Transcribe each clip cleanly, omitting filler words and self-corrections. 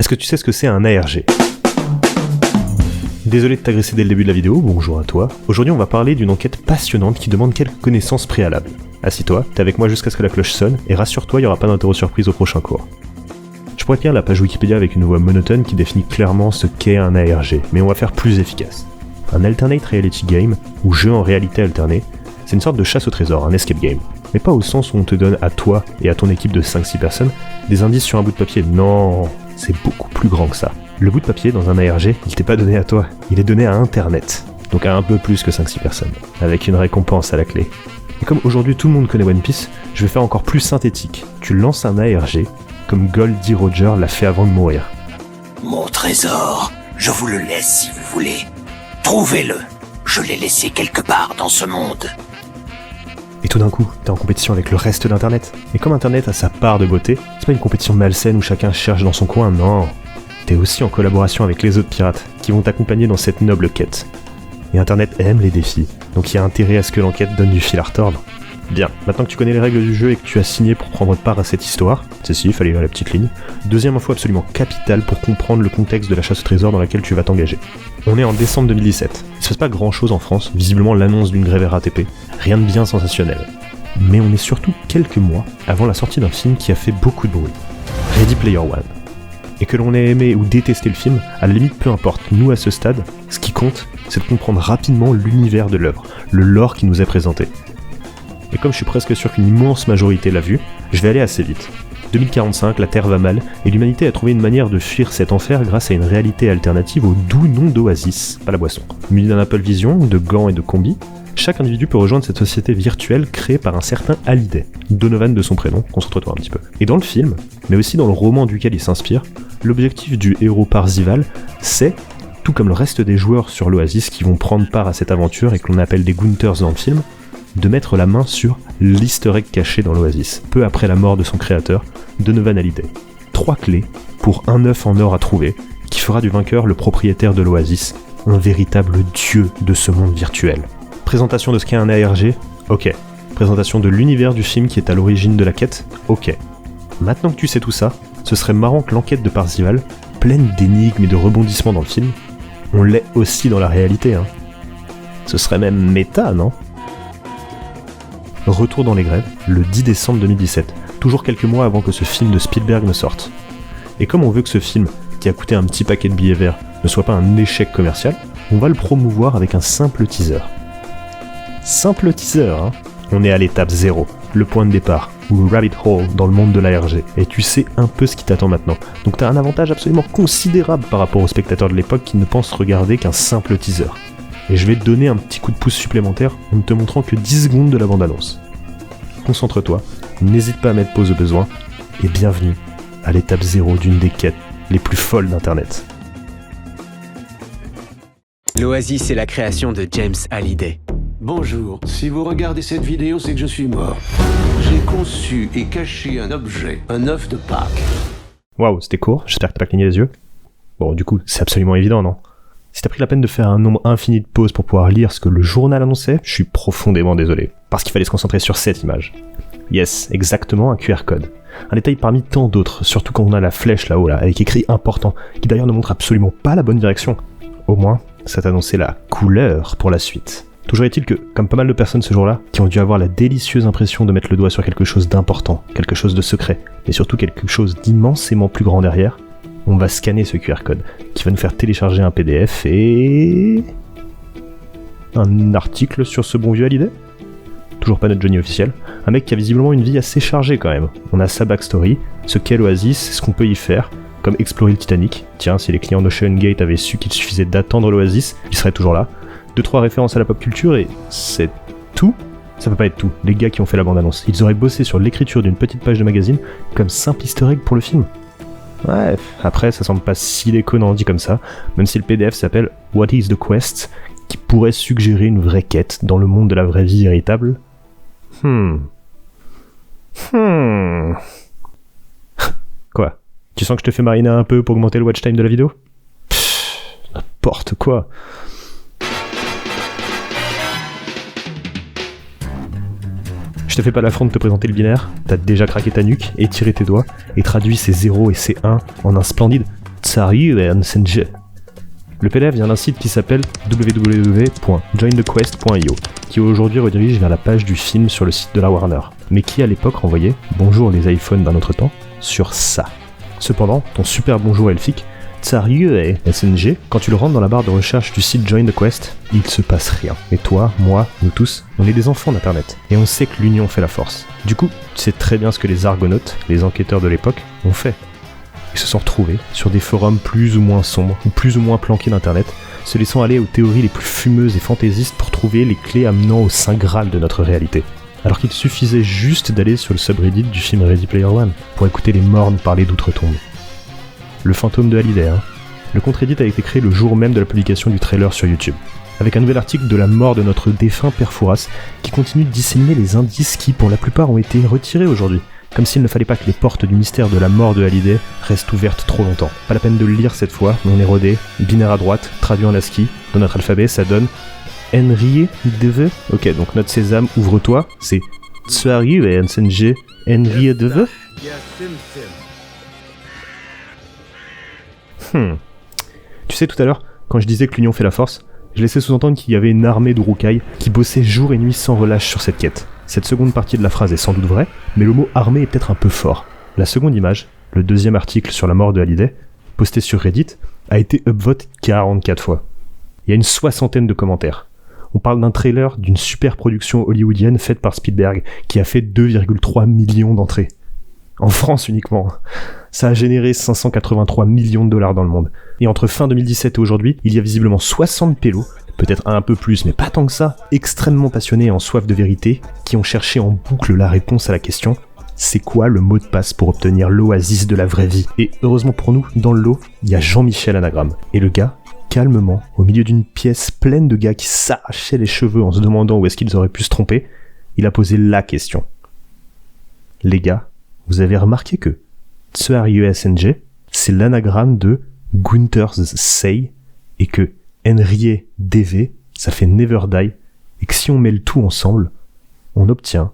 Est-ce que tu sais ce que c'est un ARG ? Désolé de t'agresser dès le début de la vidéo, bonjour à toi. Aujourd'hui on va parler d'une enquête passionnante qui demande quelques connaissances préalables. Assis-toi, t'es avec moi jusqu'à ce que la cloche sonne, et rassure-toi, il n'y aura pas d'interro surprise au prochain cours. Je pourrais te lire la page Wikipédia avec une voix monotone qui définit clairement ce qu'est un ARG, mais on va faire plus efficace. Un Alternate Reality Game, ou jeu en réalité alternée, c'est une sorte de chasse au trésor, un escape game. Mais pas au sens où on te donne à toi et à ton équipe de 5-6 personnes des indices sur un bout de papier, non, c'est beaucoup plus grand que ça. Le bout de papier dans un ARG, il t'est pas donné à toi, il est donné à Internet, donc à un peu plus que 5-6 personnes, avec une récompense à la clé. Et comme aujourd'hui tout le monde connaît One Piece, je vais faire encore plus synthétique. Tu lances un ARG, comme Goldie Roger l'a fait avant de mourir. Mon trésor, je vous le laisse si vous voulez. Trouvez-le, je l'ai laissé quelque part dans ce monde. Et tout d'un coup, t'es en compétition avec le reste d'Internet. Et comme Internet a sa part de beauté, c'est pas une compétition malsaine où chacun cherche dans son coin, non. T'es aussi en collaboration avec les autres pirates, qui vont t'accompagner dans cette noble quête. Et Internet aime les défis, donc il y a intérêt à ce que l'enquête donne du fil à retordre. Bien, maintenant que tu connais les règles du jeu et que tu as signé pour prendre part à cette histoire, c'est si, il fallait lire la petite ligne, deuxième info absolument capitale pour comprendre le contexte de la chasse au trésor dans laquelle tu vas t'engager. On est en décembre 2017, il se passe pas grand chose en France, visiblement l'annonce d'une grève RATP, rien de bien sensationnel. Mais on est surtout quelques mois avant la sortie d'un film qui a fait beaucoup de bruit, Ready Player One. Et que l'on ait aimé ou détesté le film, à la limite peu importe, nous à ce stade, ce qui compte, c'est de comprendre rapidement l'univers de l'œuvre, le lore qui nous est présenté. Et comme je suis presque sûr qu'une immense majorité l'a vu, je vais aller assez vite. 2045, la Terre va mal, et l'humanité a trouvé une manière de fuir cet enfer grâce à une réalité alternative au doux nom d'Oasis, pas la boisson. Muni d'un Apple Vision, de gants et de combis, chaque individu peut rejoindre cette société virtuelle créée par un certain Hallyday, Donovan de son prénom, concentre-toi un petit peu. Et dans le film, mais aussi dans le roman duquel il s'inspire, l'objectif du héros Parzival, c'est, tout comme le reste des joueurs sur l'Oasis qui vont prendre part à cette aventure et que l'on appelle des Gunters dans le film, de mettre la main sur l'easter egg caché dans l'Oasis, peu après la mort de son créateur, Donovan Hallyday. 3 clés pour un œuf en or à trouver, qui fera du vainqueur le propriétaire de l'Oasis, un véritable dieu de ce monde virtuel. Présentation de ce qu'est un ARG, ok. Présentation de l'univers du film qui est à l'origine de la quête, ok. Maintenant que tu sais tout ça, ce serait marrant que l'enquête de Parzival, pleine d'énigmes et de rebondissements dans le film, on l'ait aussi dans la réalité, hein. Ce serait même méta, non ? Retour dans les grèves, le 10 décembre 2017, toujours quelques mois avant que ce film de Spielberg ne sorte. Et comme on veut que ce film, qui a coûté un petit paquet de billets verts, ne soit pas un échec commercial, on va le promouvoir avec un simple teaser. Simple teaser, hein. On est à l'étape 0, le point de départ, ou rabbit hole dans le monde de l'ARG, et tu sais un peu ce qui t'attend maintenant. Donc t'as un avantage absolument considérable par rapport aux spectateurs de l'époque qui ne pensent regarder qu'un simple teaser. Et je vais te donner un petit coup de pouce supplémentaire en ne te montrant que 10 secondes de la bande-annonce. Concentre-toi, n'hésite pas à mettre pause au besoin, et bienvenue à l'étape 0 d'une des quêtes les plus folles d'Internet. L'Oasis est la création de James Hallyday. Bonjour, si vous regardez cette vidéo, c'est que je suis mort. J'ai conçu et caché un objet, un œuf de Pâques. Waouh, c'était court, j'espère que t'as pas cligné les yeux. Bon, du coup, c'est absolument évident, non ? Si t'as pris la peine de faire un nombre infini de pauses pour pouvoir lire ce que le journal annonçait, je suis profondément désolé, parce qu'il fallait se concentrer sur cette image. Yes, exactement, un QR code. Un détail parmi tant d'autres, surtout quand on a la flèche là-haut, là, avec écrit important, qui d'ailleurs ne montre absolument pas la bonne direction. Au moins, ça t'annonçait la couleur pour la suite. Toujours est-il que, comme pas mal de personnes ce jour-là, qui ont dû avoir la délicieuse impression de mettre le doigt sur quelque chose d'important, quelque chose de secret, mais surtout quelque chose d'immensément plus grand derrière, on va scanner ce QR code, qui va nous faire télécharger un PDF et... un article sur ce bon vieux Hallyday ? Toujours pas notre Johnny officiel, un mec qui a visiblement une vie assez chargée quand même. On a sa backstory, ce qu'est l'Oasis, ce qu'on peut y faire, comme explorer le Titanic. Tiens, si les clients d'Ocean Gate avaient su qu'il suffisait d'attendre l'Oasis, ils seraient toujours là. 2-3 références à la pop culture et c'est tout ? Ça peut pas être tout. Les gars qui ont fait la bande-annonce, ils auraient bossé sur l'écriture d'une petite page de magazine comme simple easter egg pour le film. Ouais, après ça semble pas si déconnant dit comme ça, même si le PDF s'appelle What is the Quest, qui pourrait suggérer une vraie quête dans le monde de la vraie vie véritable. Quoi ? Tu sens que je te fais mariner un peu pour augmenter le watch time de la vidéo ? N'importe quoi. Je te fais pas l'affront de te présenter le binaire, t'as déjà craqué ta nuque, étiré tes doigts, et traduit ces 0 et ces 1 en un splendide Tsaryu-SNG. Le PDF vient d'un site qui s'appelle www.jointhequest.io, qui aujourd'hui redirige vers la page du film sur le site de la Warner, mais qui à l'époque renvoyait « Bonjour les iPhones d'un autre temps » sur ça. Cependant, ton super bonjour elfique, Tsaryu-SNG, quand tu le rentres dans la barre de recherche du site Join the Quest, il se passe rien. Et toi, moi, nous tous, on est des enfants d'internet, et on sait que l'union fait la force. Du coup, tu sais très bien ce que les argonautes, les enquêteurs de l'époque, ont fait. Ils se sont retrouvés sur des forums plus ou moins sombres, ou plus ou moins planqués d'internet, se laissant aller aux théories les plus fumeuses et fantaisistes pour trouver les clés amenant au saint graal de notre réalité. Alors qu'il suffisait juste d'aller sur le subreddit du film Ready Player One pour écouter les mornes parler d'outre-tombe. Le fantôme de Hallyday, hein. Le compte Reddit a été créé le jour même de la publication du trailer sur YouTube, avec un nouvel article de la mort de notre défunt Père Fouras, qui continue de disséminer les indices qui, pour la plupart, ont été retirés aujourd'hui. Comme s'il ne fallait pas que les portes du mystère de la mort de Hallyday restent ouvertes trop longtemps. Pas la peine de le lire cette fois, mais on est rodé, binaire à droite, traduit en ASCII. Dans notre alphabet, ça donne Henry Deve. Ok, donc notre sésame, ouvre-toi, c'est Tsaryu-SNG Henry Deve. Tu sais, tout à l'heure, quand je disais que l'union fait la force, je laissais sous-entendre qu'il y avait une armée d'Uruk-hai qui bossait jour et nuit sans relâche sur cette quête. Cette seconde partie de la phrase est sans doute vraie, mais le mot armée est peut-être un peu fort. La seconde image, le deuxième article sur la mort de Hallyday, posté sur Reddit, a été upvote 44 fois. Il y a une 60aine de commentaires. On parle d'un trailer d'une super production hollywoodienne faite par Spielberg, qui a fait 2,3 millions d'entrées. En France uniquement. Ça a généré 583 millions de dollars dans le monde. Et entre fin 2017 et aujourd'hui, il y a visiblement 60 pélos, peut-être un peu plus, mais pas tant que ça, extrêmement passionnés et en soif de vérité, qui ont cherché en boucle la réponse à la question « C'est quoi le mot de passe pour obtenir l'oasis de la vraie vie ?» Et heureusement pour nous, dans le lot, il y a Jean-Michel Anagramme. Et le gars, calmement, au milieu d'une pièce pleine de gars qui s'arrachaient les cheveux en se demandant où est-ce qu'ils auraient pu se tromper, il a posé la question. Les gars, vous avez remarqué que Tsaryu-SNG, c'est l'anagramme de Gunther's Say, et que Henry Deve, ça fait Never Die, et que si on met le tout ensemble, on obtient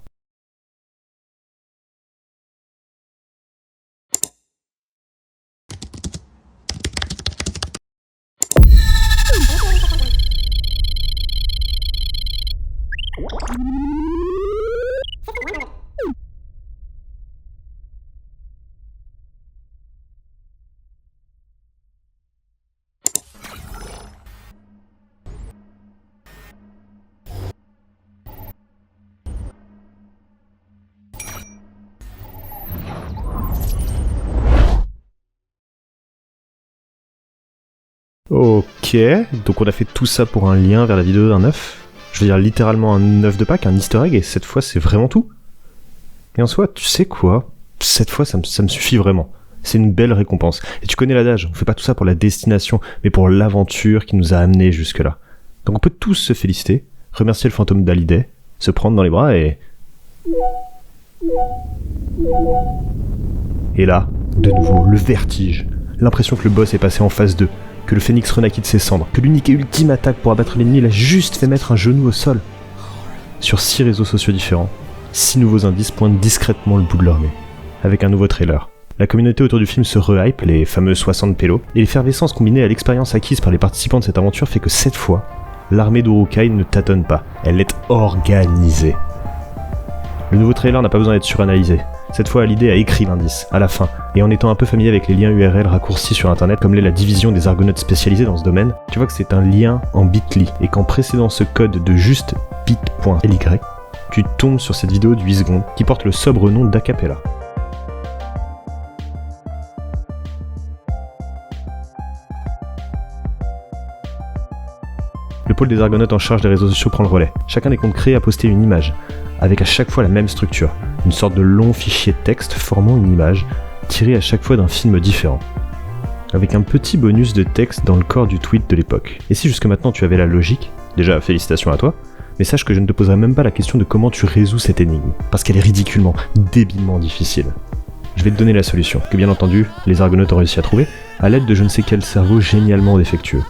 Ok, donc on a fait tout ça pour un lien vers la vidéo d'un œuf. Je veux dire littéralement un œuf de Pâques, un easter egg, et cette fois c'est vraiment tout. Et en soi, tu sais quoi ? Cette fois ça me suffit vraiment. C'est une belle récompense. Et tu connais l'adage, on fait pas tout ça pour la destination, mais pour l'aventure qui nous a amenés jusque-là. Donc on peut tous se féliciter, remercier le fantôme d'Hallyday, se prendre dans les bras et là, de nouveau, le vertige. L'impression que le boss est passé en phase 2. Que le phénix renaquit de ses cendres, que l'unique et ultime attaque pour abattre l'ennemi l'a juste fait mettre un genou au sol. Sur 6 réseaux sociaux différents, 6 nouveaux indices pointent discrètement le bout de leur nez, avec un nouveau trailer. La communauté autour du film se rehype, les fameux 60 pélos, et l'effervescence combinée à l'expérience acquise par les participants de cette aventure fait que cette fois, l'armée d'Uruk-hai ne tâtonne pas, elle est organisée. Le nouveau trailer n'a pas besoin d'être suranalysé. Cette fois, Hallyday a écrit l'indice, à la fin, et en étant un peu familier avec les liens URL raccourcis sur internet, comme l'est la division des argonautes spécialisés dans ce domaine, tu vois que c'est un lien en bit.ly, et qu'en précédant ce code de juste bit.ly, tu tombes sur cette vidéo de 8 secondes, qui porte le sobre nom d'Acapella. Le pôle des argonautes en charge des réseaux sociaux prend le relais. Chacun des comptes créés a posté une image, avec à chaque fois la même structure, une sorte de long fichier de texte formant une image, tirée à chaque fois d'un film différent. Avec un petit bonus de texte dans le corps du tweet de l'époque. Et si jusque maintenant tu avais la logique, déjà félicitations à toi, mais sache que je ne te poserai même pas la question de comment tu résous cette énigme, parce qu'elle est ridiculement, débilement difficile. Je vais te donner la solution, que bien entendu, les argonautes ont réussi à trouver, à l'aide de je ne sais quel cerveau génialement défectueux.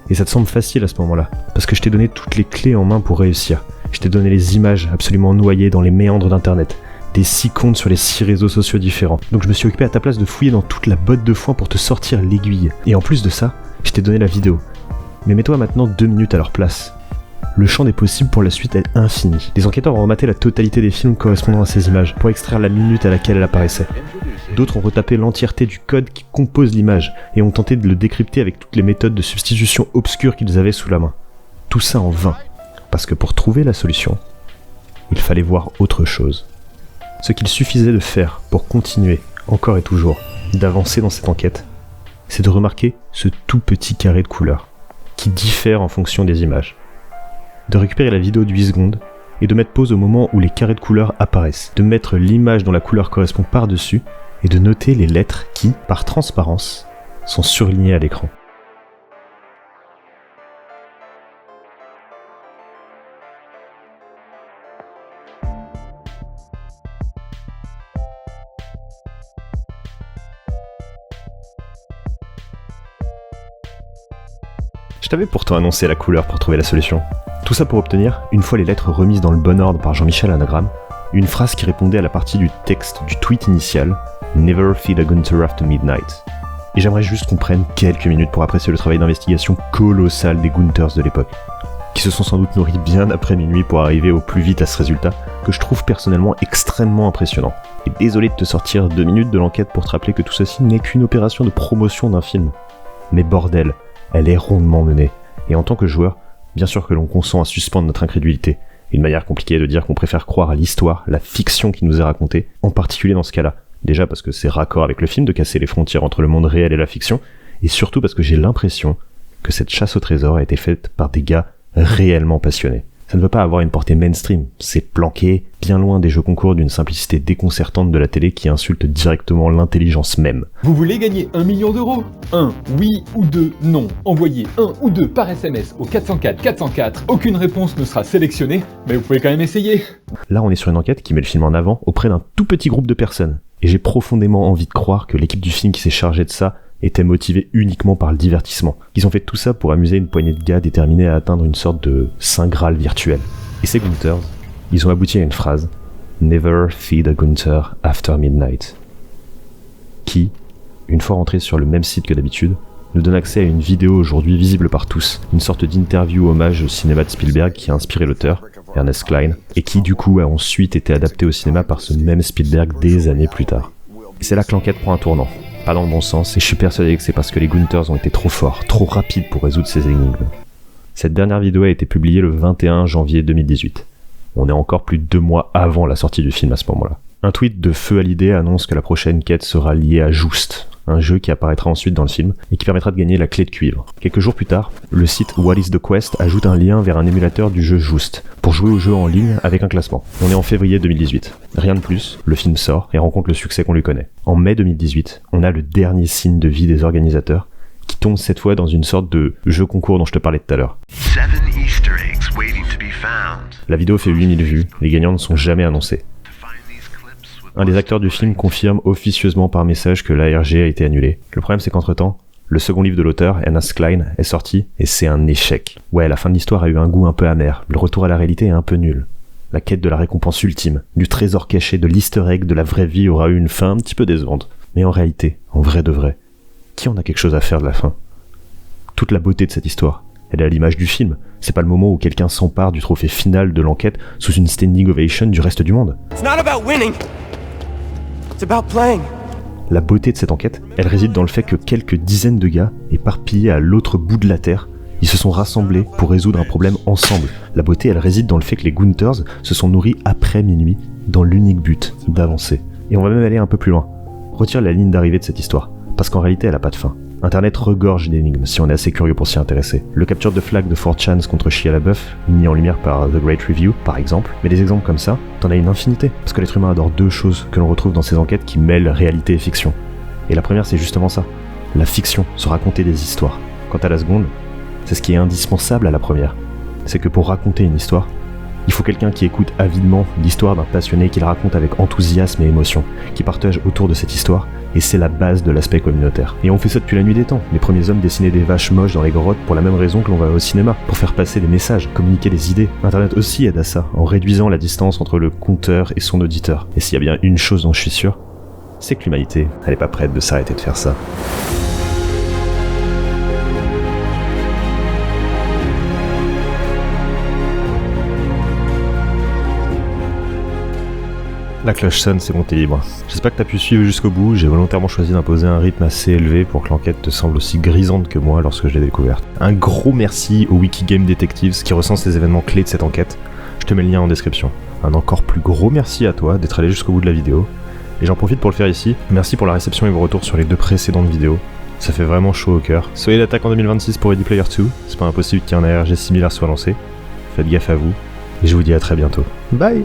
Et ça te semble facile à ce moment-là, parce que je t'ai donné toutes les clés en main pour réussir. Je t'ai donné les images absolument noyées dans les méandres d'internet, des 6 comptes sur les 6 réseaux sociaux différents. Donc je me suis occupé à ta place de fouiller dans toute la botte de foin pour te sortir l'aiguille. Et en plus de ça, je t'ai donné la vidéo. Mais mets-toi maintenant 2 minutes à leur place. Le champ des possibles pour la suite est infini. Les enquêteurs ont rematé la totalité des films correspondant à ces images pour extraire la minute à laquelle elle apparaissait. D'autres ont retapé l'entièreté du code qui compose l'image et ont tenté de le décrypter avec toutes les méthodes de substitution obscures qu'ils avaient sous la main. Tout ça en vain, parce que pour trouver la solution, il fallait voir autre chose. Ce qu'il suffisait de faire pour continuer, encore et toujours, d'avancer dans cette enquête, c'est de remarquer ce tout petit carré de couleur, qui diffère en fonction des images. De récupérer la vidéo de 8 secondes et de mettre pause au moment où les carrés de couleur apparaissent, de mettre l'image dont la couleur correspond par-dessus et de noter les lettres qui, par transparence, sont surlignées à l'écran. Je t'avais pourtant annoncé la couleur pour trouver la solution. Tout ça pour obtenir, une fois les lettres remises dans le bon ordre par Jean-Michel Anagram, une phrase qui répondait à la partie du texte du tweet initial « Never feed a Gunther after midnight ». Et j'aimerais juste qu'on prenne quelques minutes pour apprécier le travail d'investigation colossal des Gunthers de l'époque, qui se sont sans doute nourris bien après minuit pour arriver au plus vite à ce résultat, que je trouve personnellement extrêmement impressionnant. Et désolé de te sortir 2 minutes de l'enquête pour te rappeler que tout ceci n'est qu'une opération de promotion d'un film. Mais bordel, elle est rondement menée. Et en tant que joueur, bien sûr que l'on consent à suspendre notre incrédulité. Une manière compliquée de dire qu'on préfère croire à l'histoire, la fiction qui nous est racontée, en particulier dans ce cas-là. Déjà parce que c'est raccord avec le film de casser les frontières entre le monde réel et la fiction, et surtout parce que j'ai l'impression que cette chasse au trésor a été faite par des gars réellement passionnés. Ça ne veut pas avoir une portée mainstream, c'est planqué, bien loin des jeux concours d'une simplicité déconcertante de la télé qui insulte directement l'intelligence même. Vous voulez gagner 1 million d'euros ? 1, oui ou 2, non. Envoyez 1 ou 2 par SMS au 404 404. Aucune réponse ne sera sélectionnée, mais vous pouvez quand même essayer. Là, on est sur une enquête qui met le film en avant auprès d'un tout petit groupe de personnes. Et j'ai profondément envie de croire que l'équipe du film qui s'est chargée de ça était motivée uniquement par le divertissement. Ils ont fait tout ça pour amuser une poignée de gars déterminés à atteindre une sorte de saint graal virtuel. Et ces Gunthers, ils ont abouti à une phrase « Never feed a Gunther after midnight » qui, une fois rentré sur le même site que d'habitude, nous donne accès à une vidéo aujourd'hui visible par tous, une sorte d'interview hommage au cinéma de Spielberg qui a inspiré l'auteur, Ernest Cline, et qui du coup a ensuite été adapté au cinéma par ce même Spielberg des années plus tard. Et c'est là que l'enquête prend un tournant. Pas dans le bon sens, et je suis persuadé que c'est parce que les Gunthers ont été trop forts, trop rapides pour résoudre ces énigmes. Cette dernière vidéo a été publiée le 21 janvier 2018. On est encore plus de 2 mois avant la sortie du film à ce moment-là. Un tweet de Feu Hallyday annonce que la prochaine quête sera liée à Just, un jeu qui apparaîtra ensuite dans le film et qui permettra de gagner la clé de cuivre. Quelques jours plus tard, le site What is the Quest ajoute un lien vers un émulateur du jeu Just, pour jouer au jeu en ligne avec un classement. On est en février 2018. Rien de plus, le film sort et rencontre le succès qu'on lui connaît. En mai 2018, on a le dernier signe de vie des organisateurs, qui tombe cette fois dans une sorte de jeu concours dont je te parlais tout à l'heure. La vidéo fait 8000 vues, les gagnants ne sont jamais annoncés. Un des acteurs du film confirme officieusement par message que l'ARG a été annulé. Le problème c'est qu'entre-temps, le second livre de l'auteur, Ernest Cline, est sorti et c'est un échec. Ouais, la fin de l'histoire a eu un goût un peu amer, le retour à la réalité est un peu nul. La quête de la récompense ultime, du trésor caché, de l'easter egg de la vraie vie aura eu une fin un petit peu décevante. Mais en réalité, en vrai de vrai, qui en a quelque chose à faire de la fin ? Toute la beauté de cette histoire, elle est à l'image du film. C'est pas le moment où quelqu'un s'empare du trophée final de l'enquête sous une standing ovation du reste du monde. It's not about winning. It's about playing. La beauté de cette enquête, elle réside dans le fait que quelques dizaines de gars, éparpillés à l'autre bout de la Terre, ils se sont rassemblés pour résoudre un problème ensemble. La beauté, elle réside dans le fait que les Gunthers se sont nourris après minuit, dans l'unique but d'avancer. Et on va même aller un peu plus loin. Retire la ligne d'arrivée de cette histoire, parce qu'en réalité, elle a pas de fin. Internet regorge d'énigmes si on est assez curieux pour s'y intéresser. Le capture de flag de 4chans contre Shia LaBeouf, mis en lumière par The Great Review, par exemple. Mais des exemples comme ça, t'en as une infinité. Parce que l'être humain adore 2 choses que l'on retrouve dans ces enquêtes qui mêlent réalité et fiction. Et la première, c'est justement ça. La fiction, se raconter des histoires. Quant à la seconde, c'est ce qui est indispensable à la première. C'est que pour raconter une histoire, Il faut quelqu'un qui écoute avidement l'histoire d'un passionné, qui la raconte avec enthousiasme et émotion, qui partage autour de cette histoire, et c'est la base de l'aspect communautaire. Et on fait ça depuis la nuit des temps. Les premiers hommes dessinaient des vaches moches dans les grottes pour la même raison que l'on va au cinéma, pour faire passer des messages, communiquer des idées. Internet aussi aide à ça, en réduisant la distance entre le conteur et son auditeur. Et s'il y a bien une chose dont je suis sûr, c'est que l'humanité, elle est pas prête de s'arrêter de faire ça. La cloche sonne, c'est bon, t'es libre. J'espère que t'as pu suivre jusqu'au bout, j'ai volontairement choisi d'imposer un rythme assez élevé pour que l'enquête te semble aussi grisante que moi lorsque je l'ai découverte. Un gros merci au Wikigame Detectives qui recense les événements clés de cette enquête. Je te mets le lien en description. Un encore plus gros merci à toi d'être allé jusqu'au bout de la vidéo. Et j'en profite pour le faire ici. Merci pour la réception et vos retours sur les 2 précédentes vidéos. Ça fait vraiment chaud au cœur. Soyez l'attaque en 2026 pour Ready Player 2. C'est pas impossible qu'il y ait un ARG similaire soit lancé. Faites gaffe à vous. Et je vous dis à très bientôt. Bye!